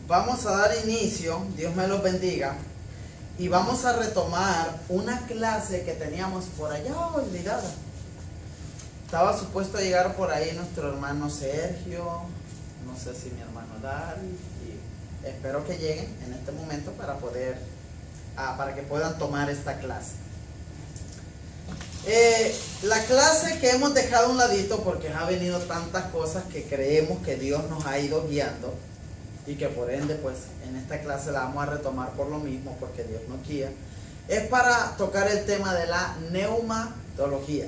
vamos a dar inicio, Dios me los bendiga, y vamos a retomar una clase que teníamos por allá olvidada. Estaba supuesto a llegar por ahí nuestro hermano Sergio, no sé si mi hermano Dari, y espero que lleguen en este momento para que puedan tomar esta clase. La clase que hemos dejado a un ladito porque ha venido tantas cosas que creemos que Dios nos ha ido guiando y que por ende pues en esta clase la vamos a retomar por lo mismo porque Dios nos guía, es para tocar el tema de la neumatología.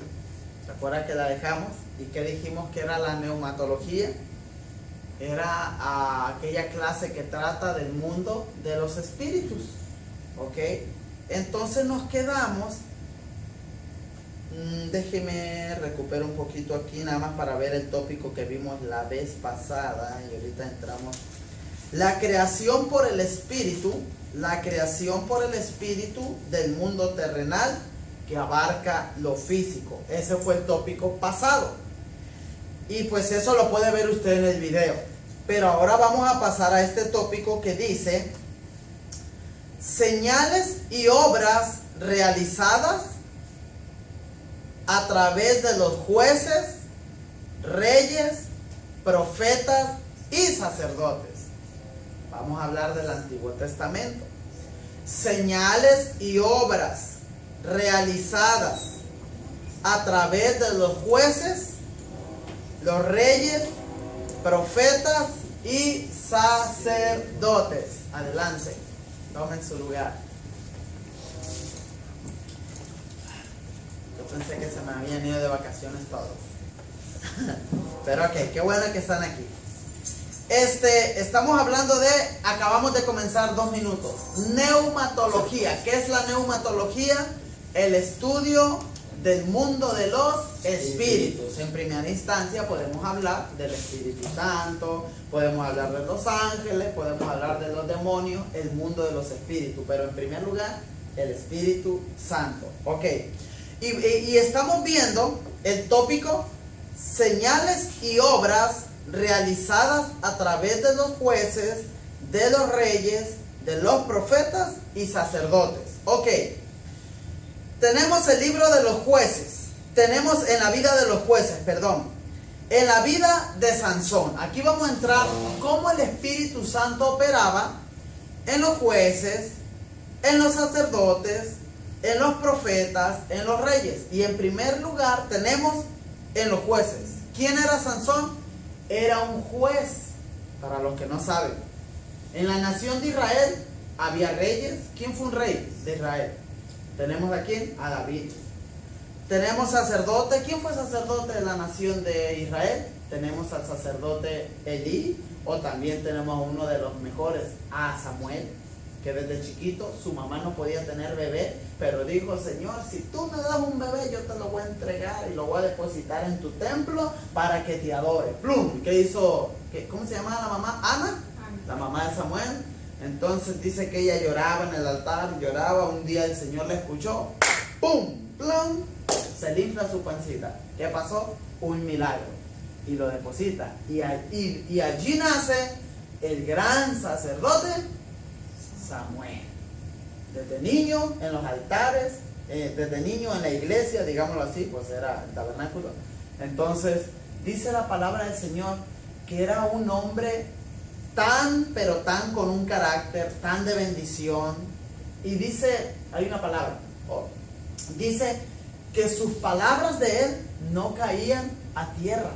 ¿Se acuerdan que la dejamos? ¿Y qué dijimos que era la neumatología? Era aquella clase que trata del mundo de los espíritus, ¿ok? Entonces nos quedamos, déjeme recuperar un poquito aquí nada más para ver el tópico que vimos la vez pasada y ahorita entramos. La creación por el espíritu del mundo terrenal que abarca lo físico. Ese fue el tópico pasado. Y pues eso lo puede ver usted en el video. Pero ahora vamos a pasar a este tópico que dice señales y obras realizadas a través de los jueces, reyes, profetas y sacerdotes. Vamos a hablar del Antiguo Testamento. Señales y obras realizadas a través de los jueces, los reyes, profetas y sacerdotes. Adelante, tomen su lugar. Yo pensé que se me habían ido de vacaciones todos. Pero ok, qué bueno que están aquí. Estamos hablando acabamos de comenzar 2 minutos. Neumatología. ¿Qué es la neumatología? El estudio del mundo de los espíritus. En primera instancia podemos hablar del Espíritu Santo, podemos hablar de los ángeles, podemos hablar de los demonios, el mundo de los espíritus, pero en primer lugar el Espíritu Santo. Ok, y estamos viendo el tópico señales y obras realizadas a través de los jueces, de los reyes, de los profetas y sacerdotes. Ok, tenemos el libro de los jueces, tenemos en la vida de los jueces, en la vida de Sansón. Aquí vamos a entrar cómo el Espíritu Santo operaba en los jueces, en los sacerdotes, en los profetas, en los reyes. Y en primer lugar tenemos en los jueces. ¿Quién era Sansón? Era un juez, para los que no saben. En la nación de Israel había reyes. ¿Quién fue un rey de Israel? Tenemos a quién, a David. Tenemos sacerdote. ¿Quién fue sacerdote de la nación de Israel? Tenemos al sacerdote Elí, o también tenemos a uno de los mejores, a Samuel, que desde chiquito su mamá no podía tener bebé, pero dijo: Señor, si tú me das un bebé, yo te lo voy a entregar y lo voy a depositar en tu templo para que te adore. ¡Plum! ¿Qué hizo? ¿Cómo se llamaba la mamá? ¿Ana? La mamá de Samuel. Entonces dice que ella lloraba en el altar, lloraba. Un día el Señor la escuchó. ¡Pum! ¡Plum! Se le infla su pancita. ¿Qué pasó? Un milagro. Y lo deposita. Y allí nace el gran sacerdote Samuel. Desde niño en los altares, desde niño en la iglesia, digámoslo así, pues era el tabernáculo. Entonces dice la palabra del Señor que era un hombre pero tan con un carácter tan de bendición. Y dice, hay una palabra, dice que sus palabras de él no caían a tierra.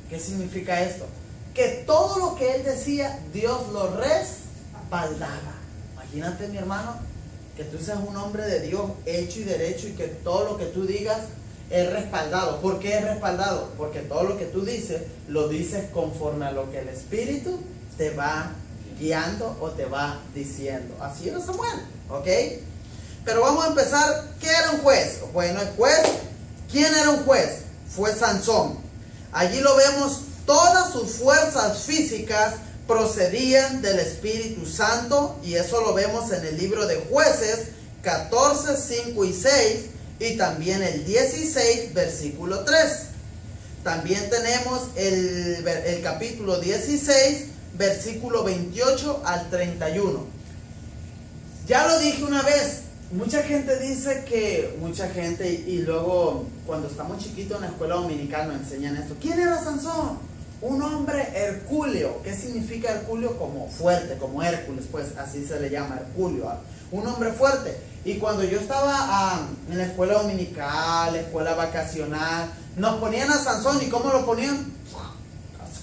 ¿Qué significa esto? Que todo lo que él decía, Dios lo respaldaba. Imagínate, mi hermano, que tú seas un hombre de Dios hecho y derecho y que todo lo que tú digas es respaldado. ¿Por qué es respaldado? Porque todo lo que tú dices, lo dices conforme a lo que el Espíritu te va guiando o te va diciendo. Así era Samuel, ¿ok? Pero vamos a empezar. ¿Qué era un juez? Bueno, el juez, ¿quién era un juez? Fue Sansón. Allí lo vemos, todas sus fuerzas físicas procedían del Espíritu Santo, y eso lo vemos en el libro de Jueces 14, 5 y 6, y también el 16, versículo 3. También tenemos el capítulo 16, versículo 28 al 31. Ya lo dije una vez, mucha gente dice que, y luego cuando estamos chiquitos en la escuela dominical nos enseñan esto. ¿Quién era Sansón? Un hombre hercúleo. ¿Qué significa hercúleo? Como fuerte, como Hércules, pues así se le llama, hercúleo. Un hombre fuerte. Y cuando yo estaba en la escuela dominical, la escuela vacacional, nos ponían a Sansón. ¿Y cómo lo ponían?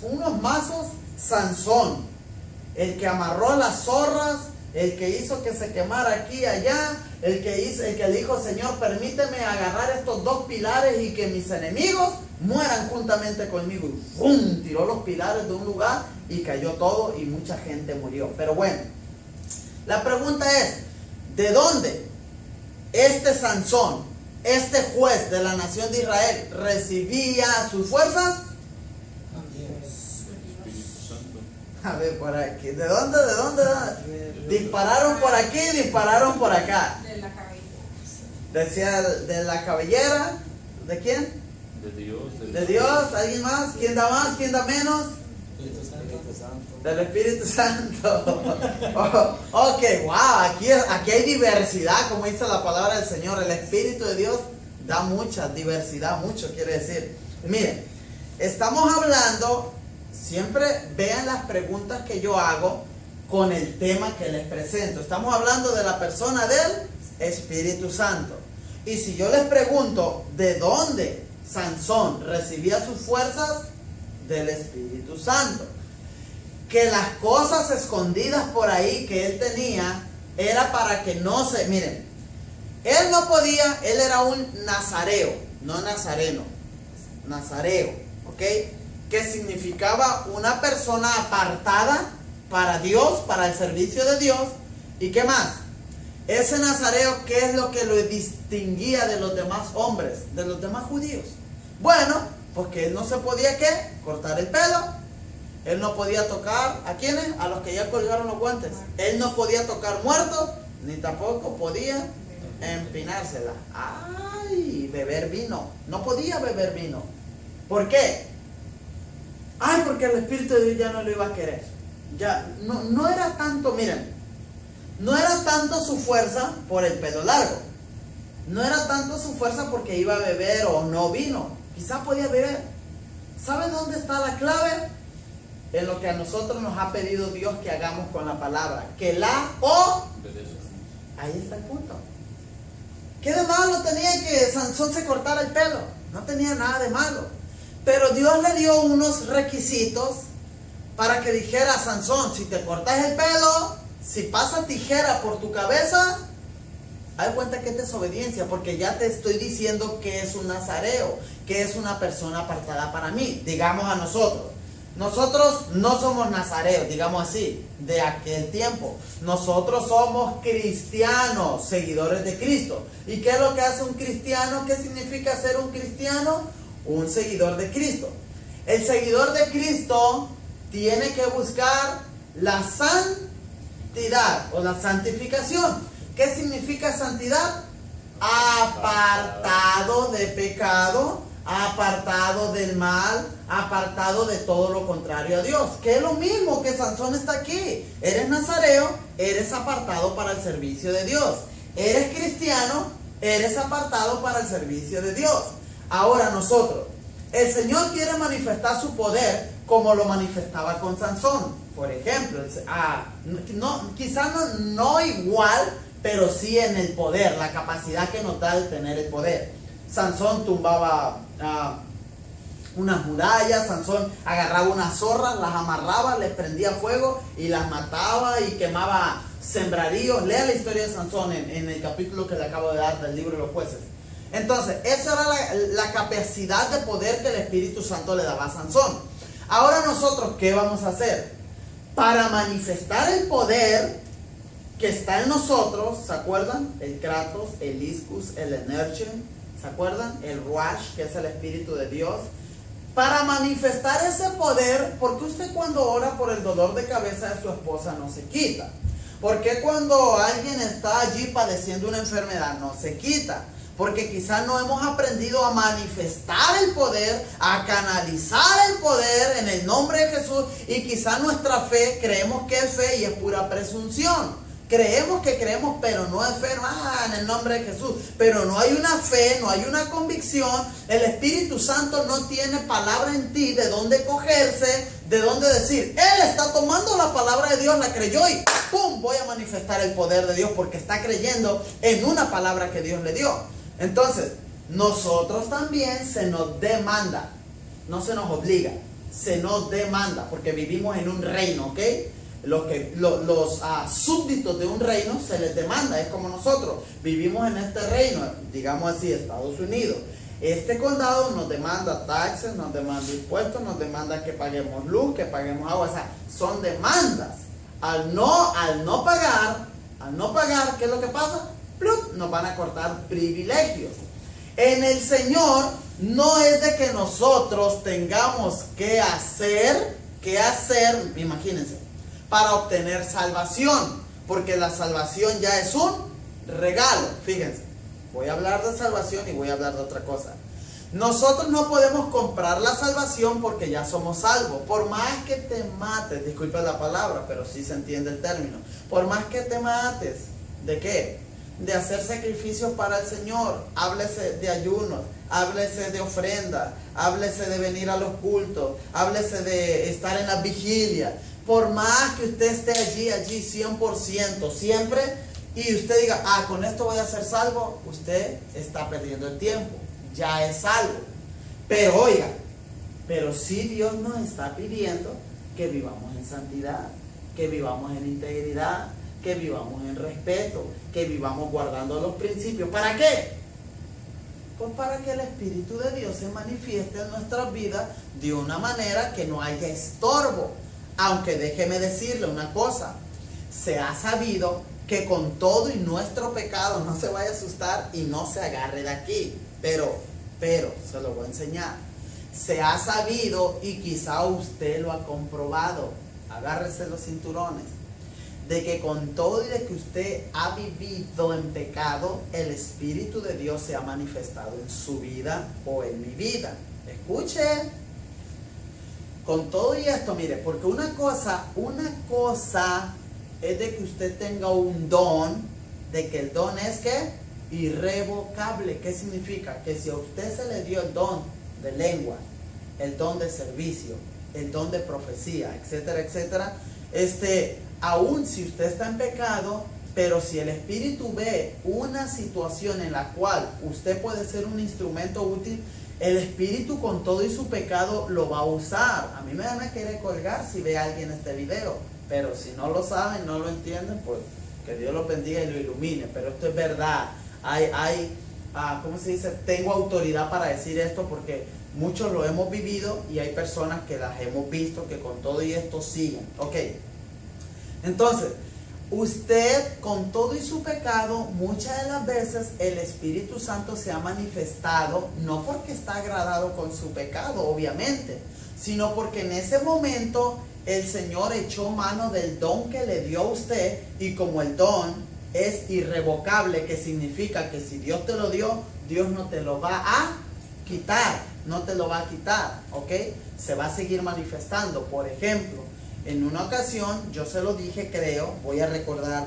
Unos mazos. Sansón, el que amarró las zorras, el que hizo que se quemara aquí y allá, el que le dijo: Señor, permíteme agarrar estos dos pilares y que mis enemigos mueran juntamente conmigo. Y ¡pum! Tiró los pilares de un lugar y cayó todo y mucha gente murió. Pero bueno, la pregunta es, ¿de dónde este Sansón, este juez de la nación de Israel, recibía sus fuerzas? A ver, por aquí. ¿De dónde? Dispararon por aquí, dispararon por acá. De la cabellera. Decía de la cabellera. ¿De quién? De Dios. De Dios. ¿Alguien más? ¿Quién da más? ¿Quién da menos? Del Espíritu Santo. Ok, wow. Aquí hay diversidad, como dice la palabra del Señor. El Espíritu de Dios da mucha diversidad, mucho quiere decir. Miren, estamos hablando. Siempre vean las preguntas que yo hago con el tema que les presento. Estamos hablando de la persona del Espíritu Santo. Y si yo les pregunto de dónde Sansón recibía sus fuerzas, del Espíritu Santo. Que las cosas escondidas por ahí que él tenía era para que no se... Miren, él no podía, él era un nazareo, no nazareno, nazareo, ¿ok? Que significaba una persona apartada para Dios, para el servicio de Dios. ¿Y qué más? Ese nazareo, ¿qué es lo que lo distinguía de los demás hombres, de los demás judíos? Bueno, porque él no se podía, ¿qué? Cortar el pelo. Él no podía tocar, ¿a quiénes? A los que ya colgaron los guantes. Él no podía tocar muertos, ni tampoco podía empinársela. ¡Ay! Beber vino. No podía beber vino. ¿Por qué? Ay, porque el Espíritu de Dios ya no lo iba a querer. Ya, no era tanto, miren, no era tanto su fuerza por el pelo largo. No era tanto su fuerza porque iba a beber o no vino. Quizá podía beber. ¿Saben dónde está la clave? En lo que a nosotros nos ha pedido Dios que hagamos con la palabra. Que la ahí está el punto. ¿Qué de malo tenía que Sansón se cortara el pelo? No tenía nada de malo. Pero Dios le dio unos requisitos para que dijera a Sansón: si te cortas el pelo, si pasa tijera por tu cabeza, haz cuenta que es desobediencia, porque ya te estoy diciendo que es un nazareo, que es una persona apartada para mí. Digamos a nosotros. Nosotros no somos nazareos, digamos así, de aquel tiempo. Nosotros somos cristianos, seguidores de Cristo. ¿Y qué es lo que hace un cristiano? ¿Qué significa ser un cristiano? Un seguidor de Cristo. El seguidor de Cristo tiene que buscar la santidad o la santificación. ¿Qué significa santidad? Apartado de pecado, apartado del mal, apartado de todo lo contrario a Dios. Que es lo mismo que Sansón está aquí. Eres nazareo, eres apartado para el servicio de Dios. Eres cristiano, eres apartado para el servicio de Dios. Ahora nosotros, el Señor quiere manifestar su poder como lo manifestaba con Sansón. Por ejemplo, quizás no igual, pero sí en el poder, la capacidad que nos da de tener el poder. Sansón tumbaba unas murallas, Sansón agarraba unas zorras, las amarraba, les prendía fuego y las mataba y quemaba sembradíos. Lea la historia de Sansón en el capítulo que le acabo de dar del libro de los jueces. Entonces, esa era la capacidad de poder que el Espíritu Santo le daba a Sansón. Ahora nosotros, ¿qué vamos a hacer? Para manifestar el poder que está en nosotros, ¿se acuerdan? El Kratos, el Iscus, el Enerchen, ¿se acuerdan? El Ruach, que es el Espíritu de Dios. Para manifestar ese poder, ¿por qué usted cuando ora por el dolor de cabeza de su esposa no se quita? ¿Por qué cuando alguien está allí padeciendo una enfermedad no se quita? Porque quizás no hemos aprendido a manifestar el poder, a canalizar el poder en el nombre de Jesús. Y quizás nuestra fe, creemos que es fe y es pura presunción. Creemos que creemos, pero no es fe, en el nombre de Jesús. Pero no hay una fe, no hay una convicción. El Espíritu Santo no tiene palabra en ti de dónde cogerse, de dónde decir. Él está tomando la palabra de Dios, la creyó y ¡pum! Voy a manifestar el poder de Dios porque está creyendo en una palabra que Dios le dio. Entonces, nosotros también se nos demanda, no se nos obliga, se nos demanda, porque vivimos en un reino, ¿ok? Los súbditos de un reino se les demanda, es como nosotros, vivimos en este reino, digamos así, Estados Unidos. Este condado nos demanda taxes, nos demanda impuestos, nos demanda que paguemos luz, que paguemos agua, o sea, son demandas. Al no pagar, ¿qué es lo que pasa? ¡Plup! Nos van a cortar privilegios. En el Señor no es de que nosotros tengamos que hacer, imagínense, para obtener salvación, porque la salvación ya es un regalo. Fíjense, voy a hablar de salvación y voy a hablar de otra cosa. Nosotros no podemos comprar la salvación porque ya somos salvos. Por más que te mates, disculpa la palabra, pero sí se entiende el término. Por más que te mates, ¿de qué? De hacer sacrificios para el Señor. Háblese de ayunos, háblese de ofrenda, háblese de venir a los cultos, háblese de estar en la vigilia. Por más que usted esté allí 100%, siempre, y usted diga, con esto voy a ser salvo, usted está perdiendo el tiempo, ya es salvo. Pero oiga, pero sí Dios nos está pidiendo que vivamos en santidad, que vivamos en integridad, que vivamos en respeto, que vivamos guardando los principios. ¿Para qué? Pues para que el Espíritu de Dios se manifieste en nuestras vidas de una manera que no haya estorbo. Aunque déjeme decirle una cosa, se ha sabido que con todo y nuestro pecado, no se vaya a asustar y no se agarre de aquí, pero se lo voy a enseñar. Se ha sabido, y quizá usted lo ha comprobado, agárrese los cinturones, de que con todo y de que usted ha vivido en pecado, el Espíritu de Dios se ha manifestado en su vida o en mi vida. Escuche. Con todo y esto, mire, porque una cosa es de que usted tenga un don, de que el don es ¿qué? Irrevocable. ¿Qué significa? Que si a usted se le dio el don de lengua, el don de servicio, el don de profecía, etcétera, etcétera, aún si usted está en pecado, pero si el Espíritu ve una situación en la cual usted puede ser un instrumento útil, el Espíritu con todo y su pecado lo va a usar. A mí me van a querer colgar si ve a alguien este video, pero si no lo saben, no lo entienden, pues que Dios los bendiga y lo ilumine. Pero esto es verdad. ¿Cómo se dice? Tengo autoridad para decir esto porque muchos lo hemos vivido y hay personas que las hemos visto que con todo y esto siguen. Ok. Entonces, usted con todo y su pecado, muchas de las veces el Espíritu Santo se ha manifestado, no porque está agradado con su pecado, obviamente, sino porque en ese momento el Señor echó mano del don que le dio a usted, y como el don es irrevocable, que significa que si Dios te lo dio, Dios no te lo va a quitar, no te lo va a quitar, ¿ok? Se va a seguir manifestando. Por ejemplo, en una ocasión, yo se lo dije, creo,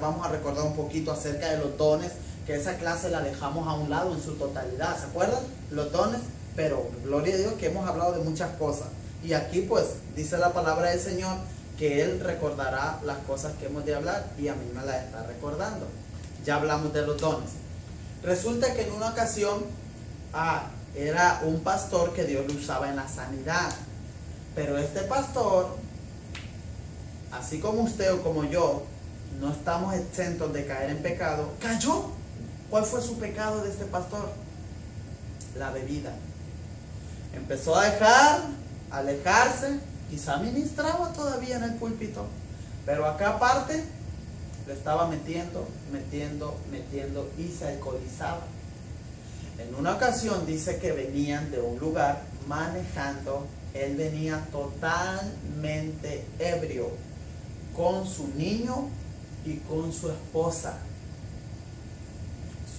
vamos a recordar un poquito acerca de los dones, que esa clase la dejamos a un lado en su totalidad, ¿se acuerdan? Los dones, pero gloria a Dios que hemos hablado de muchas cosas. Y aquí pues dice la palabra del Señor que Él recordará las cosas que hemos de hablar, y a mí me las está recordando. Ya hablamos de los dones. Resulta que en una ocasión era un pastor que Dios lo usaba en la sanidad, pero este pastor, así como usted o como yo, no estamos exentos de caer en pecado, cayó. ¿Cuál fue su pecado de este pastor? La bebida. Empezó a alejarse, quizá ministraba todavía en el púlpito, pero acá aparte le estaba metiendo y se alcoholizaba. En una ocasión dice que venían de un lugar manejando, él venía totalmente ebrio, con su niño y con su esposa.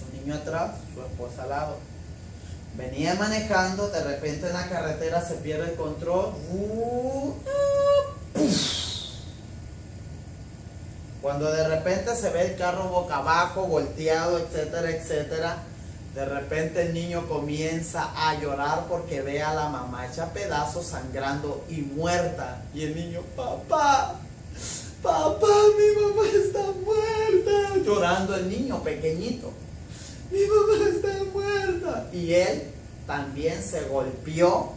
su niño atrás, su esposa al lado. Venía manejando, de repente en la carretera se pierde el control. Cuando de repente se ve el carro boca abajo, volteado, etcétera, etcétera, de repente el niño comienza a llorar porque ve a la mamá hecha pedazos, sangrando y muerta. Y el niño, papá, papá, mi mamá está muerta. Llorando el niño pequeñito. Mi mamá está muerta. Y él también se golpeó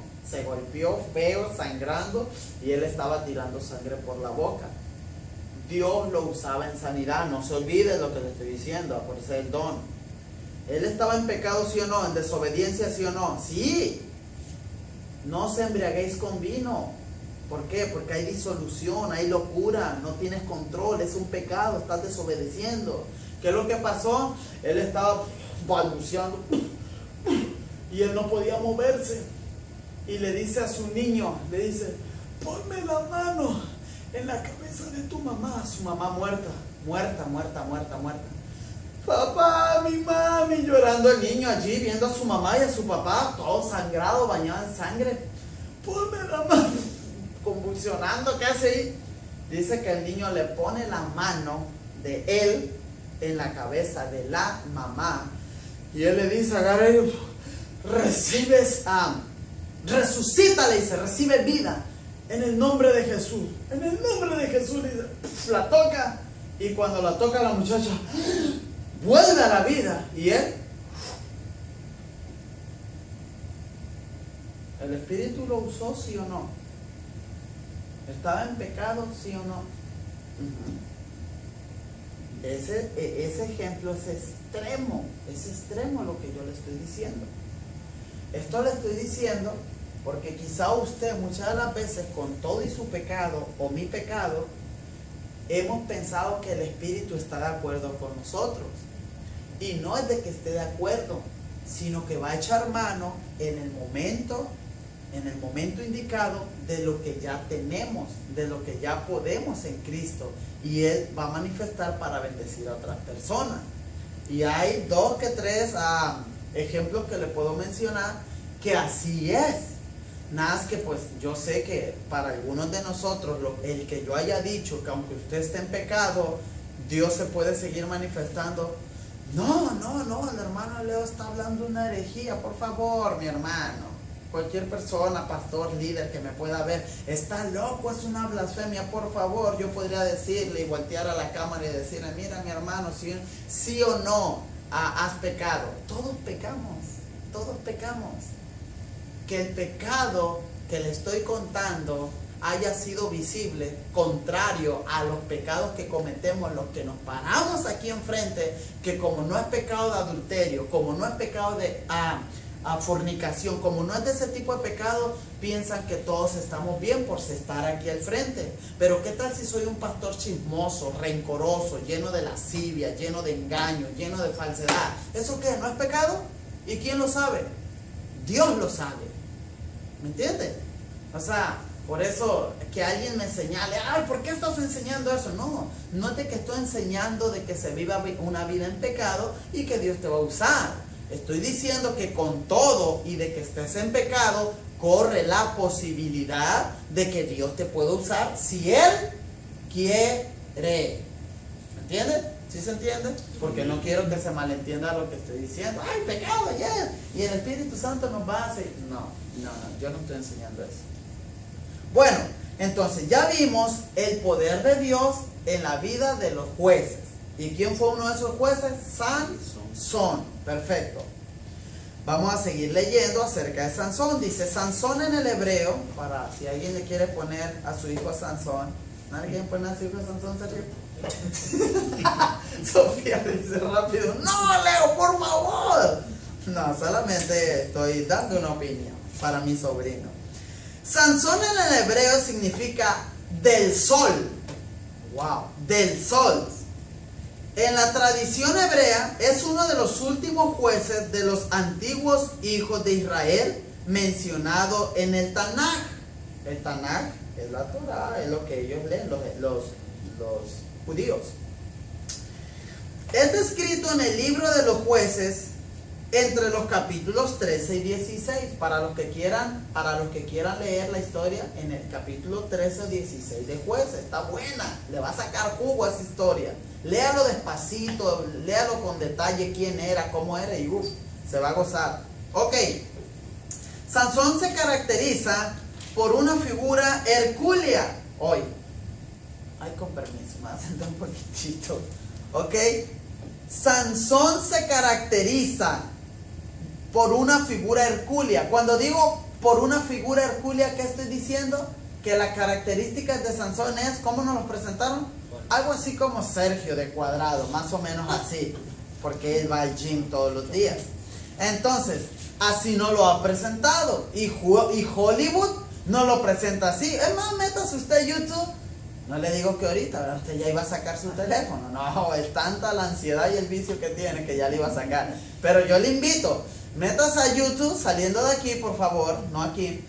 feo, sangrando, y él estaba tirando sangre por la boca. Dios lo usaba en sanidad, no se olvide lo que le estoy diciendo, por ser el don. Él estaba en pecado, sí o no, en desobediencia, sí o no, sí. No os embriaguéis con vino. ¿Por qué? Porque hay disolución, hay locura, no tienes control, es un pecado, estás desobedeciendo. ¿Qué es lo que pasó? Él estaba balbuceando y él no podía moverse. Y le dice a su niño, le dice, ponme la mano en la cabeza de tu mamá. Su mamá muerta. Papá, mi mami, llorando el niño allí, viendo a su mamá y a su papá, todo sangrado, bañado en sangre. Ponme la mano, convulsionando, ¿qué hace ahí? Dice que el niño le pone la mano de él en la cabeza de la mamá. Y él le dice, agarra y recibes, resucita, le dice, recibe vida. En el nombre de Jesús. En el nombre de Jesús. La toca. Y cuando la toca la muchacha, vuelve a la vida. Y él, ¿el Espíritu lo usó, sí o no? ¿Estaba en pecado, sí o no? Ese ejemplo es extremo lo que yo le estoy diciendo. Esto le estoy diciendo porque quizá usted muchas de las veces, con todo y su pecado o mi pecado, hemos pensado que el Espíritu está de acuerdo con nosotros. Y no es de que esté de acuerdo, sino que va a echar mano en el momento indicado de lo que ya tenemos, de lo que ya podemos en Cristo. Y Él va a manifestar para bendecir a otras personas. Y hay 2 que 3 ejemplos que le puedo mencionar que así es. Nada más que pues yo sé que para algunos de nosotros el que yo haya dicho que aunque usted esté en pecado, Dios se puede seguir manifestando. No, el hermano Leo está hablando una herejía. Por favor, mi hermano, cualquier persona, pastor, líder que me pueda ver, está loco, es una blasfemia. Por favor, yo podría decirle y voltear a la cámara y decirle, mira mi hermano, sí o no has pecado. Todos pecamos. Que el pecado que le estoy contando haya sido visible, contrario a los pecados que cometemos los que nos paramos aquí enfrente, que como no es pecado de adulterio, como no es pecado de fornicación, como no es de ese tipo de pecado, piensan que todos estamos bien por estar aquí al frente. Pero ¿qué tal si soy un pastor chismoso, rencoroso, lleno de lascivia, lleno de engaño, lleno de falsedad? ¿Eso qué? ¿No es pecado? ¿Y quién lo sabe? Dios lo sabe. ¿Me entiendes? O sea, por eso que alguien me señale, ay, ¿por qué estás enseñando eso? No es de que estoy enseñando de que se viva una vida en pecado y que Dios te va a usar. Estoy diciendo que con todo y de que estés en pecado, corre la posibilidad de que Dios te pueda usar si Él quiere. ¿Me entiendes? ¿Sí se entiende? Porque no quiero que se malentienda lo que estoy diciendo. ¡Ay, pecado, yes! Y el Espíritu Santo nos va a hacer. No, yo no estoy enseñando eso. Bueno, entonces ya vimos el poder de Dios en la vida de los jueces. ¿Y quién fue uno de esos jueces? Sansón. Perfecto. Vamos a seguir leyendo acerca de Sansón. Dice Sansón en el hebreo, para si alguien le quiere poner a su hijo Sansón. ¿Alguien pone a su hijo Sansón, Sergio? Sofía dice rápido, no, Leo, por favor. No, solamente estoy dando una opinión para mi sobrino. Sansón en el hebreo significa del sol. Wow, del sol. En la tradición hebrea es uno de los últimos jueces de los antiguos hijos de Israel mencionado en el Tanaj. El Tanaj es la Torah, es lo que ellos leen, los judíos. es descrito en el libro de los Jueces entre los capítulos 13 y 16. Para los que quieran leer la historia en el capítulo 13 o 16 de Jueces. Está buena, le va a sacar jugo a esa historia. Léalo despacito, léalo con detalle quién era, cómo era y se va a gozar. Ok, Sansón se caracteriza por una figura hercúlea. Hoy, ay, con permiso, me senté un poquitito. Ok, Sansón se caracteriza por una figura hercúlea. Cuando digo por una figura hercúlea, ¿qué estoy diciendo? Que las características de Sansón es, ¿cómo nos lo presentaron? Algo así como Sergio de Cuadrado, más o menos así, porque él va al gym todos los días. Entonces, así no lo ha presentado. Y Hollywood no lo presenta así. Es más, métase usted a YouTube. No le digo que ahorita, ¿verdad? Usted ya iba a sacar su teléfono. No, es tanta la ansiedad y el vicio que tiene que ya le iba a sacar. Pero yo le invito, métase a YouTube, saliendo de aquí, por favor, no aquí,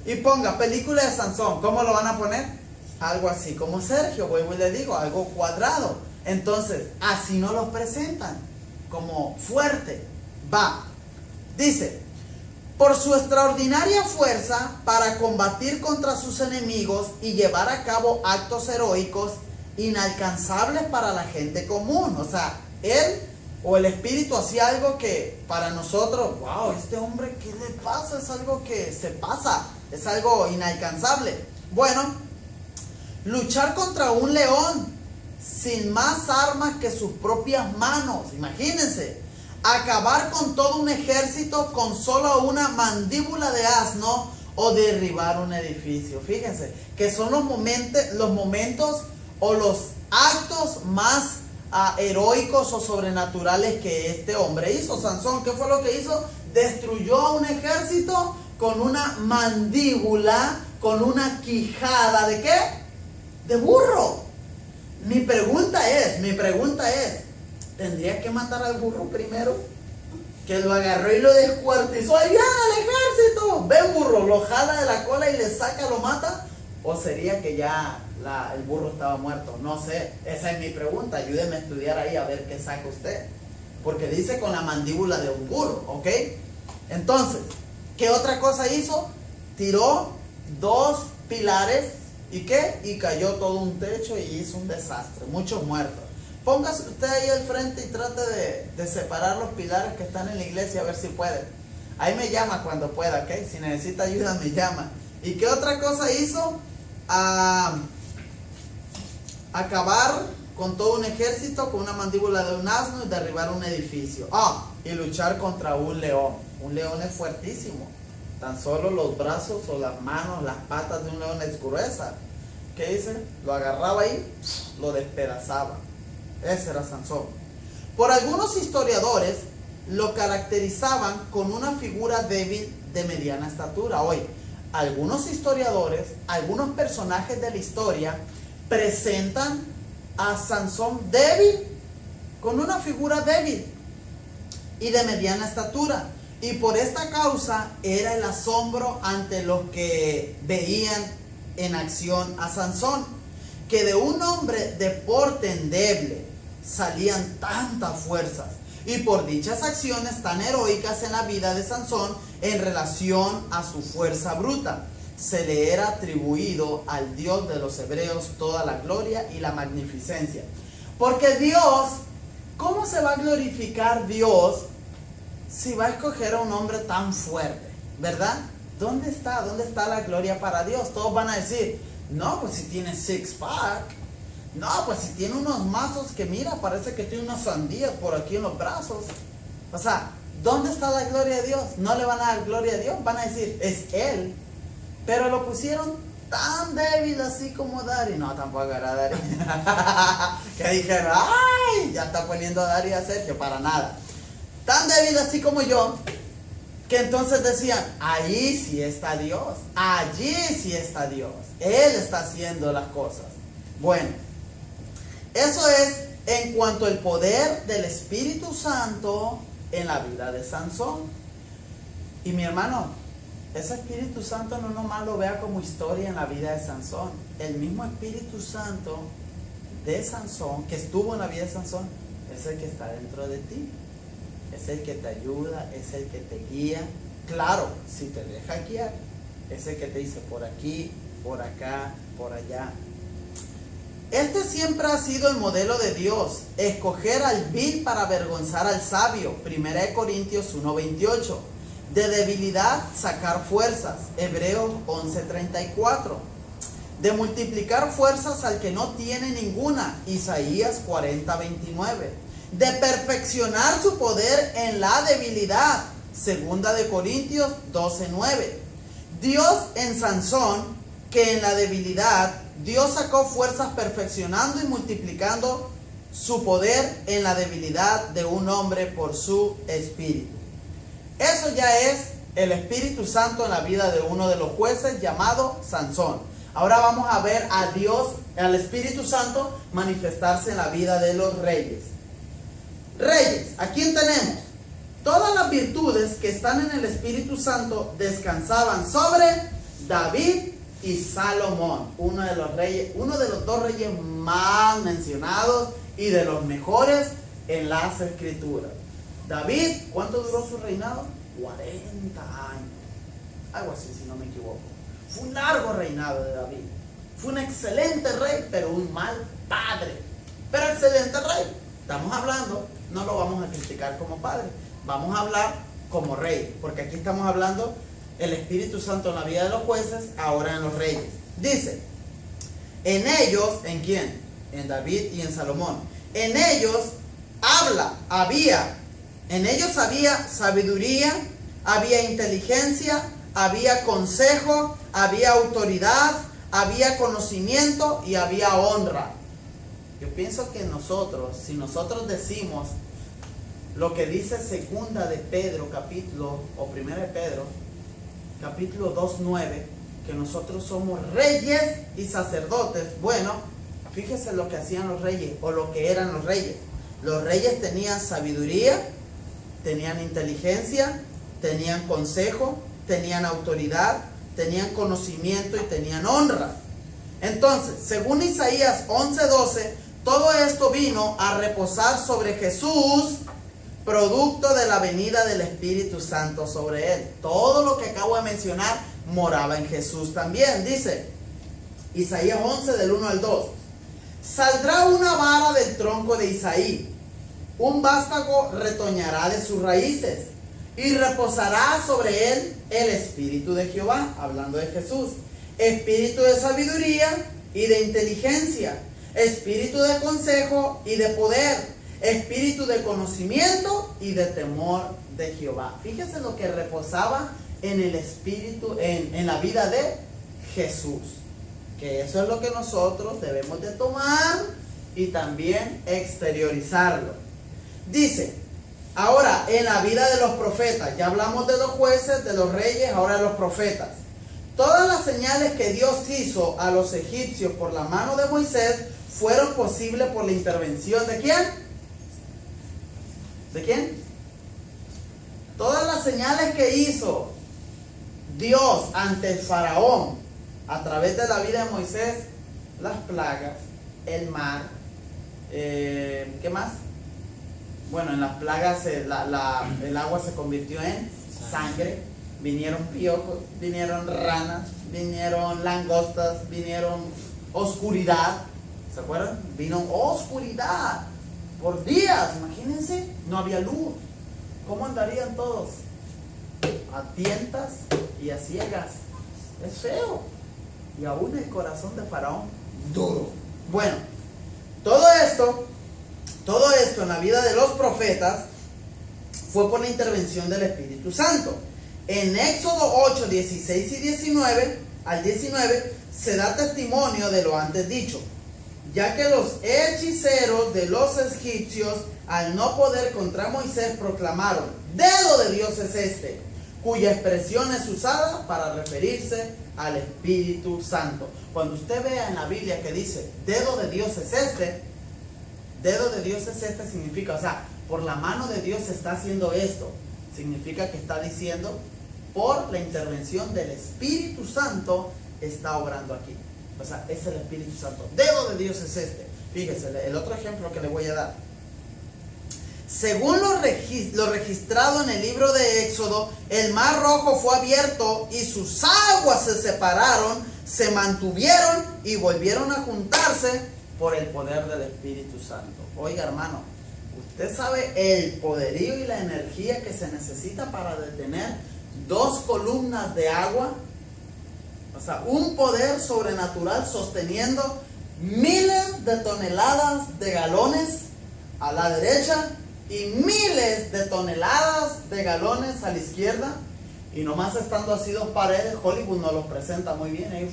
y ponga película de Sansón. ¿Cómo lo van a poner? Algo así como Sergio, vuelvo y le digo, algo cuadrado. Entonces, así no lo presentan, como fuerte. Va, dice, por su extraordinaria fuerza para combatir contra sus enemigos y llevar a cabo actos heroicos inalcanzables para la gente común. O sea, él o el espíritu hacía algo que para nosotros, wow, este hombre, ¿qué le pasa? Es algo que se pasa, es algo inalcanzable. Bueno, luchar contra un león sin más armas que sus propias manos, imagínense. Acabar con todo un ejército con solo una mandíbula de asno o derribar un edificio. Fíjense que son los momentos o los actos más heroicos o sobrenaturales que este hombre hizo. Sansón, ¿qué fue lo que hizo? Destruyó a un ejército con una mandíbula, con una quijada. ¿De qué? De burro. Mi pregunta es, ¿tendría que matar al burro primero? Que lo agarró y lo descuartizó. ¡Allá al ejército! Ven burro, lo jala de la cola y le saca, lo mata. ¿O sería que ya el burro estaba muerto? No sé, esa es mi pregunta. Ayúdeme a estudiar ahí a ver qué saca usted. Porque dice con la mandíbula de un burro, ¿ok? Entonces, ¿qué otra cosa hizo? Tiró 2 pilares. ¿Y qué? Y cayó todo un techo y hizo un desastre. Muchos muertos. Póngase usted ahí al frente y trate de separar los pilares que están en la iglesia, a ver si puede. Ahí me llama cuando pueda, ¿ok? Si necesita ayuda, me llama. ¿Y qué otra cosa hizo? Acabar con todo un ejército, con una mandíbula de un asno y derribar un edificio. Y luchar contra un león. Un león es fuertísimo. Tan solo los brazos o las manos, las patas de un león es gruesa. ¿Qué dice? Lo agarraba ahí, lo despedazaba. Ese era Sansón. Por algunos historiadores lo caracterizaban con una figura débil de mediana estatura. Hoy, algunos historiadores, algunos personajes de la historia presentan a Sansón débil, con una figura débil y de mediana estatura. Y por esta causa era el asombro ante los que veían en acción a Sansón, que de un hombre de porte endeble salían tantas fuerzas, y por dichas acciones tan heroicas en la vida de Sansón en relación a su fuerza bruta, se le era atribuido al Dios de los hebreos toda la gloria y la magnificencia. Porque Dios, ¿cómo se va a glorificar Dios si va a escoger a un hombre tan fuerte? ¿Verdad? ¿Dónde está la gloria para Dios? Todos van a decir, no, pues si tiene six-pack. No, pues si tiene unos mazos que mira, parece que tiene unas sandías por aquí en los brazos. O sea, ¿dónde está la gloria de Dios? No le van a dar gloria a Dios, van a decir, es Él. Pero lo pusieron tan débil así como Dari. No, tampoco era Dari. Que dijeron, ¡ay! Ya está poniendo a Dari y a Sergio, para nada. Tan débil así como yo, que entonces decían, allí sí está Dios, allí sí está Dios, Él está haciendo las cosas. Bueno, eso es en cuanto al poder del Espíritu Santo en la vida de Sansón. Y mi hermano, ese Espíritu Santo no nomás lo vea como historia en la vida de Sansón. El mismo Espíritu Santo de Sansón, que estuvo en la vida de Sansón, es el que está dentro de ti. Es el que te ayuda, es el que te guía. Claro, si te deja guiar, es el que te dice por aquí, por acá, por allá. Este siempre ha sido el modelo de Dios: escoger al vil para avergonzar al sabio. 1 Corintios 1:28. De debilidad sacar fuerzas. Hebreos 11:34. De multiplicar fuerzas al que no tiene ninguna. Isaías 40:29. De perfeccionar su poder en la debilidad. 2 Corintios 12:9. Dios en Sansón, que en la debilidad Dios sacó fuerzas perfeccionando y multiplicando su poder en la debilidad de un hombre por su espíritu. Eso ya es el Espíritu Santo en la vida de uno de los jueces llamado Sansón. Ahora vamos a ver a Dios, al Espíritu Santo manifestarse en la vida de los reyes. Reyes, ¿a quién tenemos? Todas las virtudes que están en el Espíritu Santo descansaban sobre David y Salomón, uno de los dos reyes más mencionados y de los mejores en las Escrituras. David, ¿cuánto duró su reinado? 40 años, algo así si no me equivoco. Fue un largo reinado de David. Fue un excelente rey, pero un mal padre. Pero excelente rey. Estamos hablando, no lo vamos a criticar como padre, vamos a hablar como rey, porque aquí estamos hablando el Espíritu Santo en la vida de los jueces, ahora en los reyes. Dice, en ellos, ¿en quién? En David y en Salomón. En ellos en ellos había sabiduría, había inteligencia, había consejo, había autoridad, había conocimiento y había honra. Yo pienso que nosotros, si nosotros decimos lo que dice segunda de Pedro, primera de Pedro, capítulo 2:9, que nosotros somos reyes y sacerdotes. Bueno, fíjese lo que hacían los reyes, o lo que eran los reyes. Los reyes tenían sabiduría, tenían inteligencia, tenían consejo, tenían autoridad, tenían conocimiento y tenían honra. Entonces, según Isaías 11:12, todo esto vino a reposar sobre Jesús, producto de la venida del Espíritu Santo sobre él. Todo lo que acabo de mencionar moraba en Jesús también. Dice Isaías 11 del 1 al 2. Saldrá una vara del tronco de Isaí, un vástago retoñará de sus raíces, y reposará sobre él el Espíritu de Jehová, hablando de Jesús, espíritu de sabiduría y de inteligencia, espíritu de consejo y de poder, espíritu de conocimiento y de temor de Jehová. Fíjese lo que reposaba en el Espíritu, en la vida de Jesús. Que eso es lo que nosotros debemos de tomar y también exteriorizarlo. Dice, ahora en la vida de los profetas, ya hablamos de los jueces, de los reyes, ahora de los profetas. Todas las señales que Dios hizo a los egipcios por la mano de Moisés fueron posibles por la intervención ¿de quién? ¿De quién? Todas las señales que hizo Dios ante el faraón a través de la vida de Moisés, las plagas, el mar, ¿qué más? Bueno, en las plagas el agua se convirtió en sangre, vinieron piojos, vinieron ranas, vinieron langostas, vinieron oscuridad. ¿Se acuerdan? Vino oscuridad por días, imagínense, no había luz. ¿Cómo andarían todos? A tientas y a ciegas. Es feo. Y aún el corazón de Faraón duro. Bueno, todo esto en la vida de los profetas fue por la intervención del Espíritu Santo. En Éxodo 8, 16 y 19 al 19 se da testimonio de lo antes dicho, ya que los hechiceros de los egipcios, al no poder contra Moisés, proclamaron: dedo de Dios es este, cuya expresión es usada para referirse al Espíritu Santo. Cuando usted vea en la Biblia que dice dedo de Dios es este, dedo de Dios es este significa, o sea, por la mano de Dios se está haciendo esto. Significa que está diciendo, por la intervención del Espíritu Santo está obrando aquí. O sea, es el Espíritu Santo. Dedo de Dios es este. Fíjese, el otro ejemplo que le voy a dar. Según lo registrado en el libro de Éxodo, el mar rojo fue abierto y sus aguas se separaron, se mantuvieron y volvieron a juntarse por el poder del Espíritu Santo. Oiga, hermano, usted sabe el poderío y la energía que se necesita para detener 2 columnas de agua. O sea, un poder sobrenatural sosteniendo miles de toneladas de galones a la derecha y miles de toneladas de galones a la izquierda. Y nomás estando así 2 paredes, Hollywood nos los presenta muy bien ahí,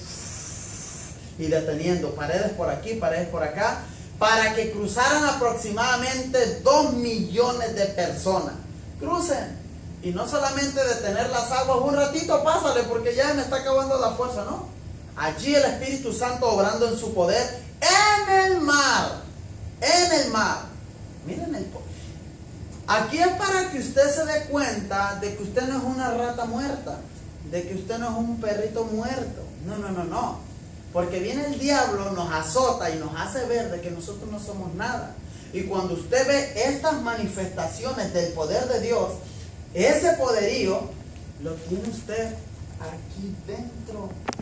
y deteniendo paredes por aquí, paredes por acá, para que cruzaran aproximadamente 2 millones de personas. Crucen. Y no solamente detener las aguas, un ratito pásale porque ya me está acabando la fuerza, ¿no? Allí el Espíritu Santo obrando en su poder en el mar. En el mar. Miren el poder. Aquí es para que usted se dé cuenta de que usted no es una rata muerta, de que usted no es un perrito muerto. No, no, no, no. Porque viene el diablo, nos azota y nos hace ver de que nosotros no somos nada. Y cuando usted ve estas manifestaciones del poder de Dios, ese poderío lo tiene usted aquí dentro.